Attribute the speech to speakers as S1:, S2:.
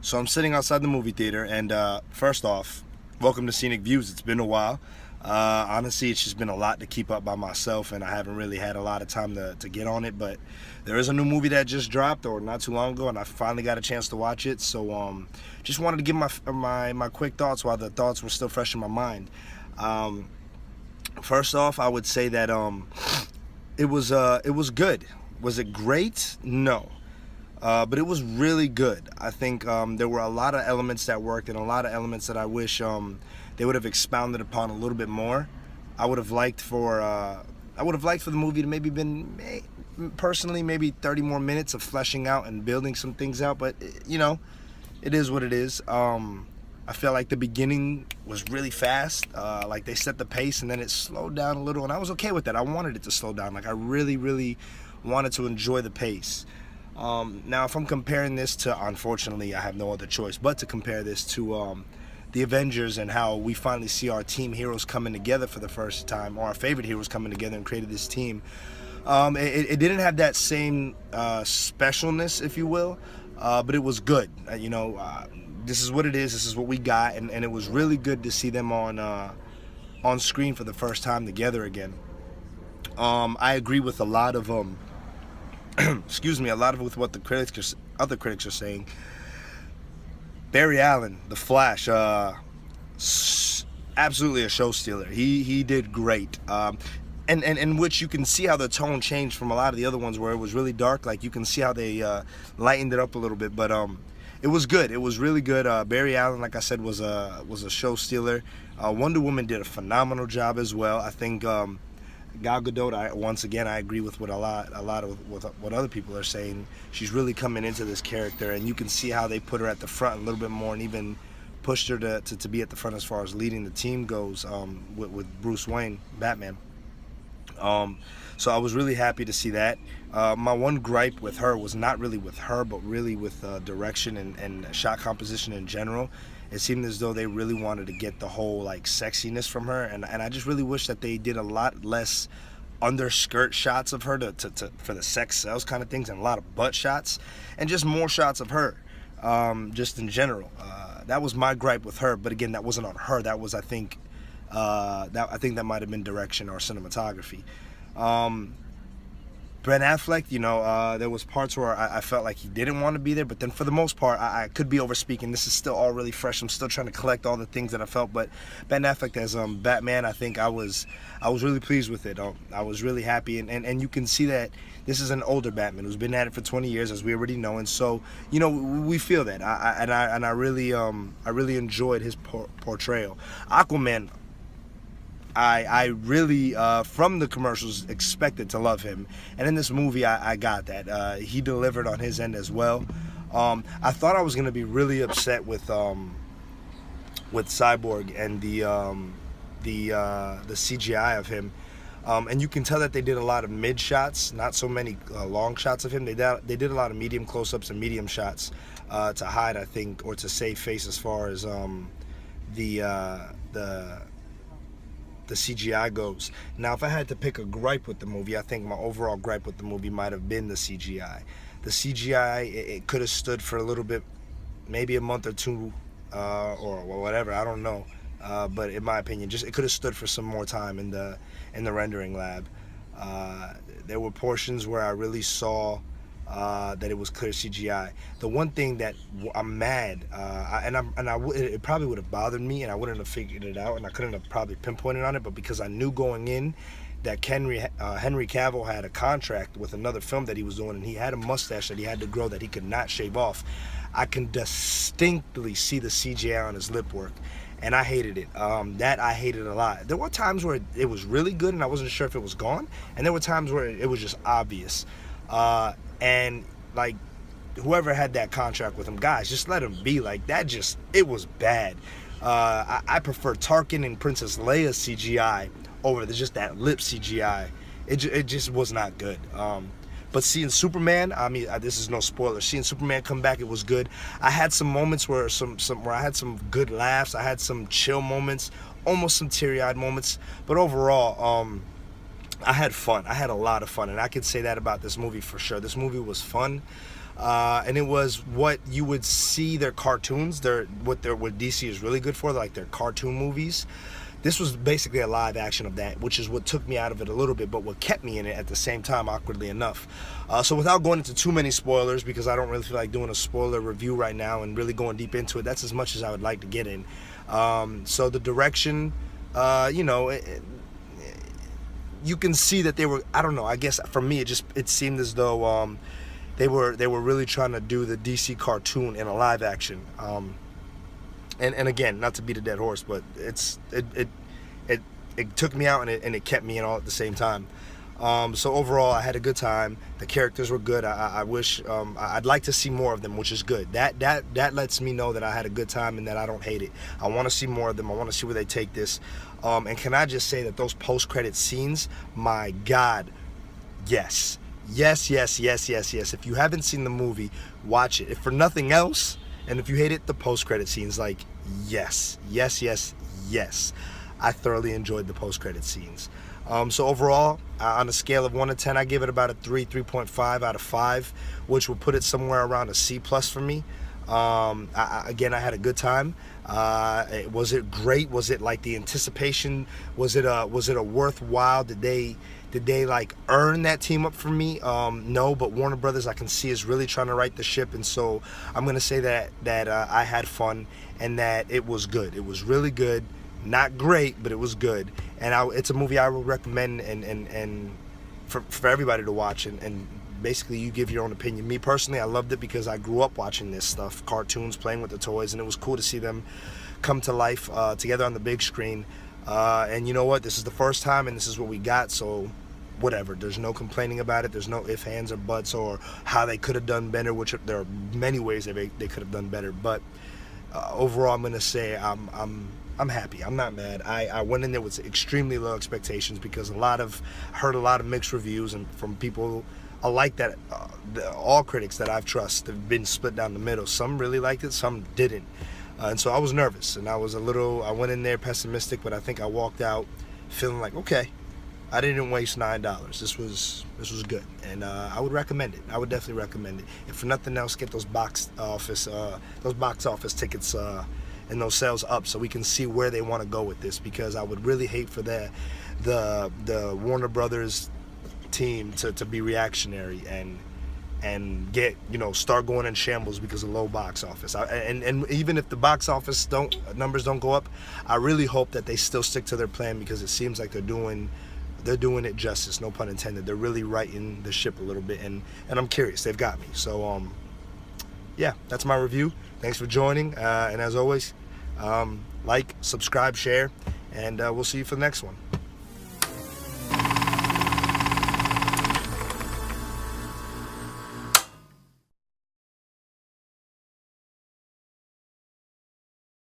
S1: So I'm sitting outside the movie theater, and first off, welcome to Scenic Views. It's been a while. Honestly, it's just been a lot to keep up by myself, and I haven't really had a lot of time to get on it. But there is a new movie that just dropped, or not too long ago, and I finally got a chance to watch it. So just wanted to give my quick thoughts while the thoughts were still fresh in my mind. Um, First off, I would say that it was good. Was it great? No. But it was really good. I think there were a lot of elements that worked and a lot of elements that I wish they would have expounded upon a little bit more. I would have liked for the movie to maybe personally maybe 30 more minutes of fleshing out and building some things out. But it is what it is. I felt like the beginning was really fast. Like they set the pace and then it slowed down a little, and I was okay with that. I wanted it to slow down. Like I really, really wanted to enjoy the pace. Now, if I'm comparing this to, unfortunately, I have no other choice but to compare this to the Avengers and how we finally see our team heroes coming together for the first time, or our favorite heroes coming together and created this team. It didn't have that same specialness, if you will, but it was good. This is what it is. This is what we got, and it was really good to see them on screen for the first time together again. I agree with a lot of excuse me, a lot of with what the other critics are saying. Barry Allen, The Flash, absolutely a show stealer. He did great. And which you can see how the tone changed from a lot of the other ones where it was really dark. Like you can see how they lightened it up a little bit, but it was good. It was really good. Barry Allen, like I said, was a show stealer. Wonder Woman did a phenomenal job as well. I think Gal Gadot, once again, I agree with what what other people are saying. She's really coming into this character, and you can see how they put her at the front a little bit more, and even pushed her to be at the front as far as leading the team goes with Bruce Wayne, Batman. So I was really happy to see that. My one gripe with her was not really with her, but really with direction and shot composition in general. It seemed as though they really wanted to get the whole like sexiness from her, and I just really wish that they did a lot less underskirt shots of her for the sex sells kind of things, and a lot of butt shots, and just more shots of her, just in general. That was my gripe with her, but again, that wasn't on her. That was, I think that might have been direction or cinematography. Ben Affleck, there was parts where I felt like he didn't want to be there, but then for the most part, I could be overspeaking. This is still all really fresh. I'm still trying to collect all the things that I felt, but Ben Affleck as Batman, I think I was really pleased with it. I was really happy, and you can see that this is an older Batman who's been at it for 20 years, as we already know, and so we feel that. I really enjoyed his portrayal. Aquaman. I really, from the commercials, expected to love him. And in this movie, I got that. He delivered on his end as well. I thought I was going to be really upset with Cyborg and the CGI of him. And you can tell that they did a lot of mid shots, not so many long shots of him. They did a lot of medium close-ups and medium shots to hide, I think, or to save face as far as the CGI goes. Now, if I had to pick a gripe with the movie, I think my overall gripe with the movie might have been the CGI. The CGI, it could have stood for a little bit, maybe a month or two, or whatever. I don't know. But in my opinion, it could have stood for some more time in the rendering lab. There were portions where I really saw that it was clear CGI. The one thing that I'm mad, it probably would have bothered me, and I wouldn't have figured it out, and I couldn't have probably pinpointed on it, but because I knew going in that Henry Cavill had a contract with another film that he was doing, and he had a mustache that he had to grow that he could not shave off. I can distinctly see the CGI on his lip work, and I hated it. I hated a lot. There were times where it was really good, and I wasn't sure if it was gone, and there were times where it was just obvious. And like whoever had that contract with him, guys, just let him be. Like that, it was bad. I prefer Tarkin and Princess Leia CGI over just that lip CGI. It just was not good. But seeing Superman, I mean, this is no spoiler. Seeing Superman come back, it was good. I had some moments where where I had some good laughs. I had some chill moments, almost some teary-eyed moments. But overall, I had fun. I had a lot of fun, and I could say that about this movie for sure. This movie was fun. and it was what you would see their cartoons. What DC is really good for, like their cartoon movies. This was basically a live action of that, which is what took me out of it a little bit, but what kept me in it at the same time, awkwardly enough. So without going into too many spoilers, because I don't really feel like doing a spoiler review right now and really going deep into it, that's as much as I would like to get in. So the direction, you can see that they were, I don't know, I guess for me it seemed as though they were really trying to do the DC cartoon in a live action. And again, not to beat a dead horse, but it took me out and it kept me in all at the same time. So overall, I had a good time. The characters were good. I wish I'd like to see more of them, which is good. That lets me know that I had a good time and that I don't hate it. I want to see more of them. I want to see where they take this. And can I just say that those post-credit scenes, my God, yes. Yes. If you haven't seen the movie, watch it. If for nothing else, and if you hate it, the post-credit scenes, like, yes. I thoroughly enjoyed the post-credit scenes. So overall, on a scale of 1 to 10, I give it about a 3.5 out of 5, which would put it somewhere around a C+ for me. Again, I had a good time. Was it great? Was it like the anticipation? Was it a worthwhile? Did they like earn that team up for me? No, but Warner Brothers, I can see, is really trying to right the ship, and so I'm gonna say that I had fun and that it was good. It was really good. Not great, but it was good, and it's a movie I would recommend and for everybody to watch, and basically you give your own opinion. Me personally, I loved it because I grew up watching this stuff, cartoons, playing with the toys, and it was cool to see them come to life together on the big screen. And you know what? This is the first time, and this is what we got, so whatever. There's no complaining about it. There's no ifs, ands, or buts, or how they could have done better, which there are many ways they could have done better. But overall, I'm gonna say I'm happy. I'm not mad. I went in there with extremely low expectations because I heard a lot of mixed reviews, and from people alike that all critics that I've trusted have been split down the middle. Some really liked it, some didn't. And so I was nervous, and I went in there pessimistic, but I think I walked out feeling like, okay, I didn't waste $9. This was good, and I would recommend it. I would definitely recommend it. If for nothing else, get those box office tickets and those sales up, so we can see where they want to go with this. Because I would really hate for the Warner Brothers team to be reactionary and get, start going in shambles because of low box office. And even if the box office numbers don't go up, I really hope that they still stick to their plan, because it seems like they're doing it justice, no pun intended. They're really righting the ship a little bit, and I'm curious. They've got me. So yeah, that's my review. Thanks for joining, and as always, like, subscribe, share, and we'll see you for the next one.